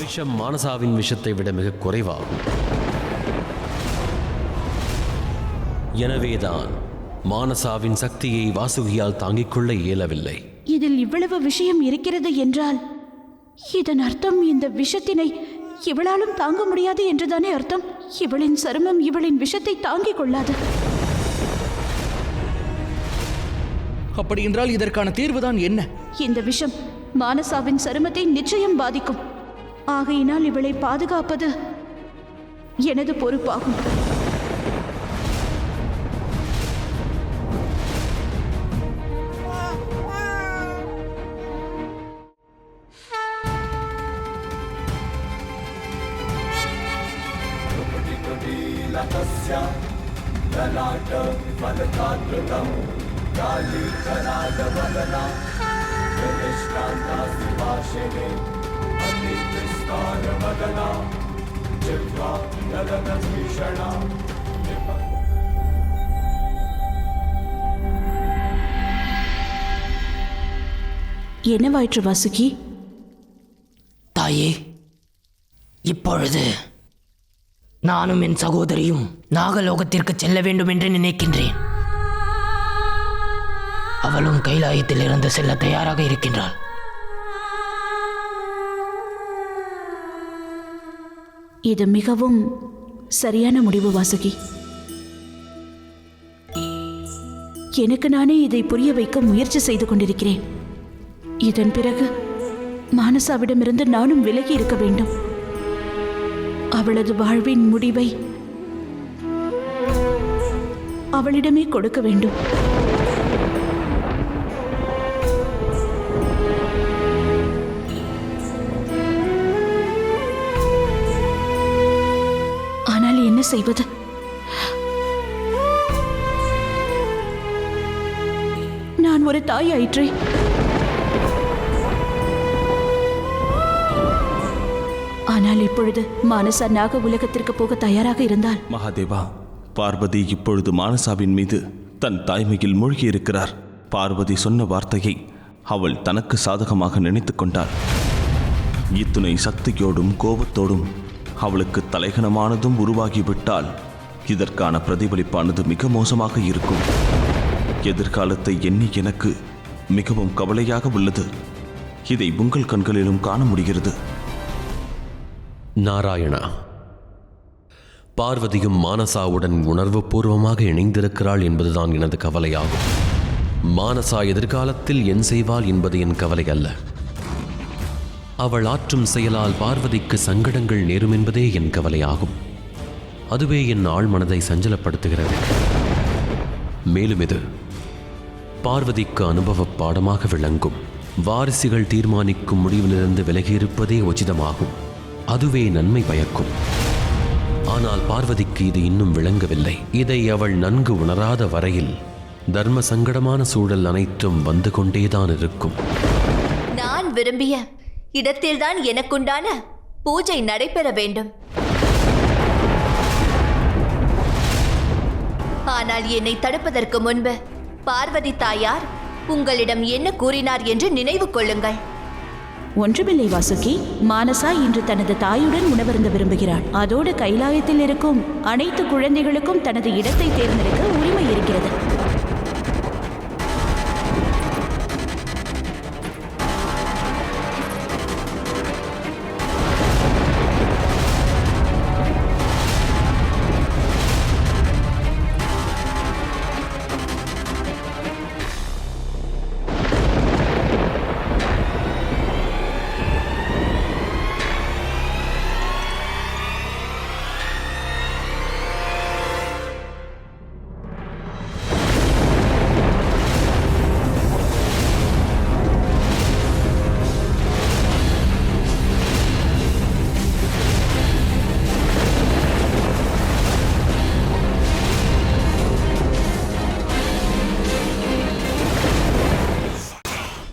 விஷம் மானசாவின் விஷத்தை விட மிக குறைவாகும். எனவேதான் மானசாவின் சக்தியை வாசுகியால் தாங்கிக் கொள்ள இயலவில்லை. இதில் இவ்வளவு விஷயம் இருக்கிறது என்றால் இதன் அர்த்தம் இந்த விஷத்தினை இவளாலும் தாங்க முடியாது என்றுதானே அர்த்தம். இவளின் சருமம் இவளின் விஷத்தை தாங்கிக் கொள்ளாது. அப்படி என்றால் இதற்கான தீர்வுதான் என்ன? இந்த விஷம் மானசாவின் சருமத்தை நிச்சயம் பாதிக்கும். ஆகையினால் இவளை பாதுகாப்பது எனது பொறுப்பாகும். என்னவாயிற்று வாசுகி? தாயே, இப்பொழுது நானும் என் சகோதரியும் நாகலோகத்திற்கு செல்ல வேண்டும் என்று நினைக்கின்றேன். அவளும் கைலாயத்தில் இருந்து செல்ல தயாராக இருக்கின்றாள். இது மிகவும் சரியான முடிவு வாசுகி. எனக்கு நானே இதை புரிய வைக்க முயற்சி செய்து கொண்டிருக்கிறேன். இதன் பிறகு மானசாவிடமிருந்து நானும் விலகி இருக்க வேண்டும். அவளது வாழ்வின் முடிவை அவளிடமே கொடுக்க வேண்டும். ஆனால் என்ன செய்வது? நான் ஒரு தாய் ஆயிற்றே. ஆனால் இப்பொழுது மானசா நாக உலகத்திற்கு போக தயாராக இருந்தால்? மகாதேவா, பார்வதி இப்பொழுது மானசாவின் மீது தன் தாய்மையில் மூழ்கியிருக்கிறார். பார்வதி சொன்ன வார்த்தையை அவள் தனக்கு சாதகமாக நினைத்து கொண்டாள். இத்துணை சக்தியோடும் கோபத்தோடும் அவளுக்கு தலைகணமானதும் உருவாகிவிட்டால் இதற்கான பிரதிபலிப்பானது மிக மோசமாக இருக்கும். எதிர்காலத்தை எண்ணி எனக்கு மிகவும் கவலையாக உள்ளது. இதை உங்கள் கண்களிலும் காண முடிகிறது. நாராயணா, பார்வதியும் மானசாவுடன் உணர்வுபூர்வமாக இணைந்திருக்கிறாள் என்பதுதான் எனது கவலையாகும். மானசா எதிர்காலத்தில் என் செய்வாள் என்பது என் கவலை அல்ல. அவள் ஆற்றும் செயலால் பார்வதிக்கு சங்கடங்கள் நேரும் என்பதே என் கவலையாகும். அதுவே என் ஆழ் மனதை சஞ்சலப்படுத்துகிறது. மேலும் இது பார்வதிக்கு அனுபவ பாடமாக விளங்கும். வாரிசுகள் தீர்மானிக்கும் முடிவிலிருந்து விலகியிருப்பதே உச்சிதமாகும். அதுவே நன்மை பயக்கும். ஆனால் பார்வதிக்கு இது இன்னும் விளங்கவில்லை. இதை அவள் நன்கு உணராத வரையில் தர்ம சங்கடமான சூழல் அனைத்தும் வந்து கொண்டேதான் இருக்கும். நான் விரும்பிய இடத்தில்தான் எனக்குண்டான பூஜை நடைபெற வேண்டும். ஆனால் என்னை தடுப்பதற்கு முன்பு பார்வதி தாயார் உங்களிடம் என்ன கூறினார் என்று நினைவு கொள்ளுங்கள். ஒன்றுமில்லை வாசுகி. மானசா இன்று தனது தாயுடன் உணவருந்த விரும்புகிறாள். அதோடு கைலாயத்தில் இருக்கும் அனைத்து குழந்தைகளுக்கும் தனது இடத்தை தேர்ந்தெடுக்க உரிமை இருக்கிறது.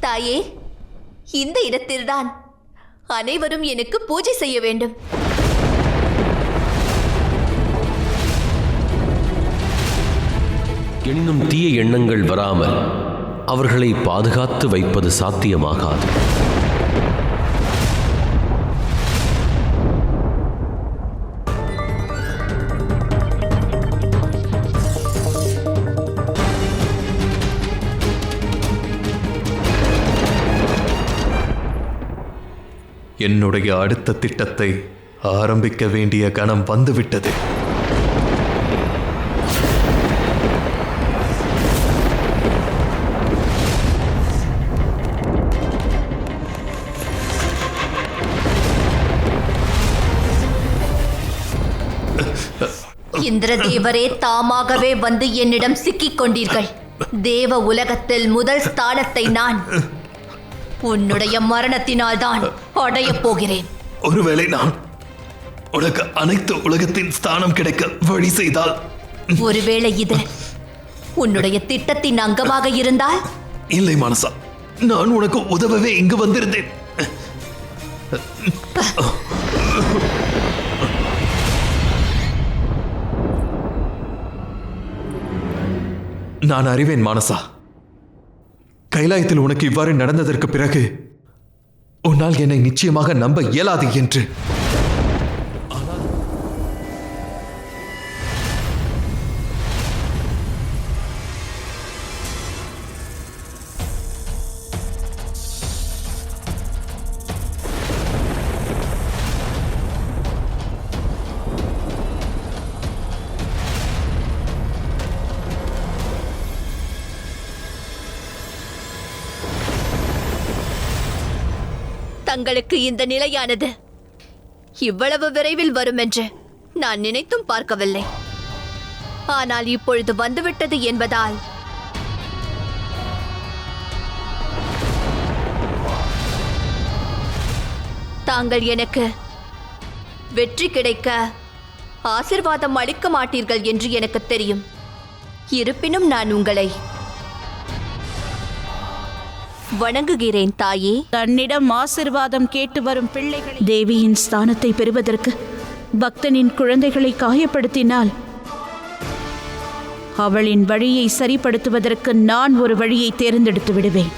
தாயே, இந்த இடத்தில்தான் அனைவரும் எனக்கு பூஜை செய்ய வேண்டும். எனினும் தீய எண்ணங்கள் வராமல் அவர்களை பாதுகாத்து வைப்பது சாத்தியமாகாது. என்னுடைய அடுத்த திட்டத்தை ஆரம்பிக்க வேண்டிய கணம் வந்துவிட்டது. இந்திரதேவரே தாமாகவே வந்து என்னிடம் சிக்கிக் கொண்டீர்கள். தேவ உலகத்தில் முதல் ஸ்தானத்தை நான் உன்னுடைய மரணத்தினால் தான் அடையப் போகிறேன். ஒருவேளை நான் உனக்கு அனைத்து உலகத்தின் ஸ்தானம் கிடைக்க வழி செய்தால், ஒருவேளை இது உன்னுடைய திட்டத்தின் அங்கமாக இருந்தால்? இல்லை மானசா, நான் உனக்கு உதவவே இங்கு வந்திருந்தேன். நான் அறிவேன் மானசா, கைலாயத்தில் உனக்கு இவ்வாறு நடந்ததற்கு பிறகு உன்னால் என்னை நிச்சயமாக நம்ப இயலாது என்று. தங்களுக்கு இந்த நிலையானது இவ்வளவு விரைவில் வரும் என்று நான் நினைத்தும் பார்க்கவில்லை. ஆனால் இப்பொழுது வந்துவிட்டது என்பதால் தாங்கள் எனக்கு வெற்றி கிடைக்க ஆசீர்வாதம் அளிக்க மாட்டீர்கள் என்று எனக்கு தெரியும். இருப்பினும் நான் உங்களை வணங்குகிறேன் தாயே. தன்னிடம் ஆசிர்வாதம் கேட்டு வரும் பிள்ளைகள் தேவியின் ஸ்தானத்தை பெறுவதற்கு பக்தனின் குழந்தைகளை காயப்படுத்தினால் அவளின் வழியை சரிப்படுத்துவதற்கு நான் ஒரு வழியை தேர்ந்தெடுத்து விடுவேன்.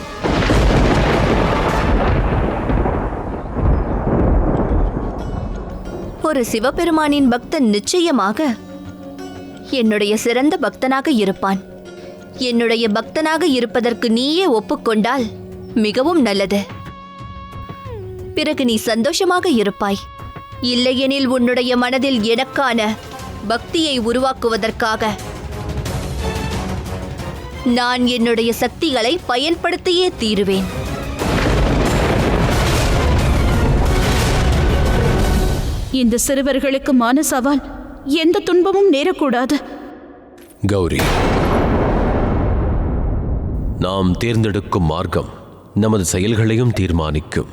ஒரு சிவபெருமானின் பக்தன் நிச்சயமாக என்னுடைய சிறந்த பக்தனாக இருப்பான். என்னுடைய பக்தனாக இருப்பதற்கு நீயே ஒப்புக்கொண்டால் மிகவும் நல்லது. பிறகு நீ சந்தோஷமாக இருப்பாய். இல்லையெனில் உன்னுடைய மனதில் எனக்கான பக்தியை உருவாக்குவதற்காக நான் என்னுடைய சக்திகளை பயன்படுத்தியே தீருவேன். இந்த சிறுவர்களுக்கு மானசாவால் எந்த துன்பமும் நேரக்கூடாது. கௌரி, நாம் தேர்ந்தெடுக்கும் மார்க்கம் நமது செயல்களையும் தீர்மானிக்கும்.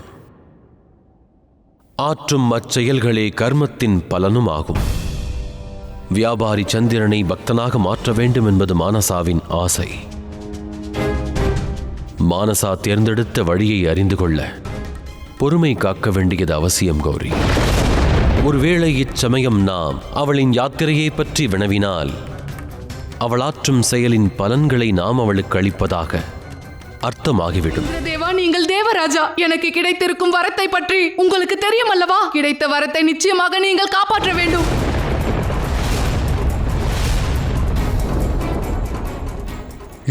ஆற்றும் அச்செயல்களே கர்மத்தின் பலனும் ஆகும். வியாபாரி சந்திரனை பக்தனாக மாற்ற வேண்டும் என்பது மானசாவின் ஆசை. மானசா தேர்ந்தெடுத்த வழியை அறிந்து கொள்ள பொறுமை காக்க வேண்டியது அவசியம் கௌரி. ஒருவேளை இச்சமயம் நாம் அவளின் யாத்திரையை பற்றி வினவினால் அவள் ஆற்றும் செயலின் பலன்களை நாம் அவளுக்கு அளிப்பதாக அர்த்தமாகிவிடும். தேவா, நீங்கள் தேவராஜா. எனக்கு கிடைத்திருக்கும் வரத்தை பற்றி உங்களுக்கு தெரியும் அல்லவா? கிடைத்த வரத்தை நிச்சயமாக நீங்கள் காப்பாற்ற வேண்டும்.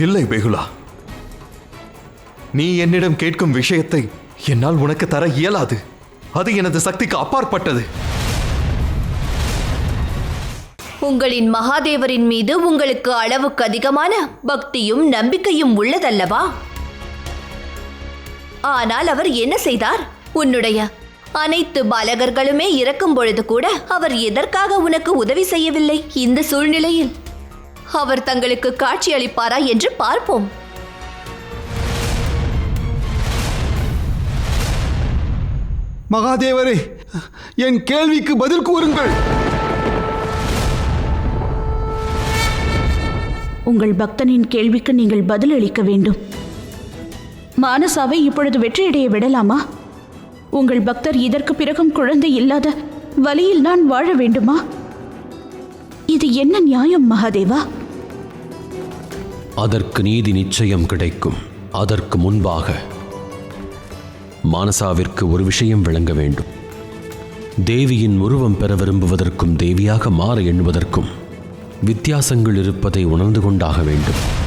இல்லை பெகுலா, நீ என்னிடம் கேட்கும் விஷயத்தை என்னால் உனக்கு தர இயலாது. அது எனது சக்திக்கு அப்பாற்பட்டது. உங்களின் மகாதேவரின் மீது உங்களுக்கு அளவுக்கு அதிகமான பக்தியும் நம்பிக்கையும் உள்ளதல்லவா? ஆனால் அவர் என்ன செய்தார்? உன்னுடைய அனைத்து பாலகர்களுமே இறக்கும் பொழுது கூட அவர் எதற்காக உனக்கு உதவி செய்யவில்லை? இந்த சூழ்நிலையில் அவர் தங்களுக்கு காட்சி அளிப்பாரா என்று பார்ப்போம். மகாதேவரே, என் கேள்விக்கு பதில் கூறுங்கள். உங்கள் பக்தனின் கேள்விக்கு நீங்கள் பதில் அளிக்க வேண்டும். மானசாவை இப்பொழுது வெற்றியடைய விடலாமா? உங்கள் பக்தர் இதற்கு பிறகும் குழந்தை இல்லாத வலியில் நான் வாழ வேண்டுமா? இது என்ன நியாயம் மகாதேவா? அதற்கு நீதி நிச்சயம் கிடைக்கும். அதற்கு முன்பாக மானசாவிற்கு ஒரு விஷயம் விளங்க வேண்டும். தேவியின் உருவம் பெற விரும்புவதற்கும் தேவியாக மாற எண்ணுவதற்கும் வித்தியாசங்கள் இருப்பதை உணர்ந்து கொண்டாக வேண்டும்.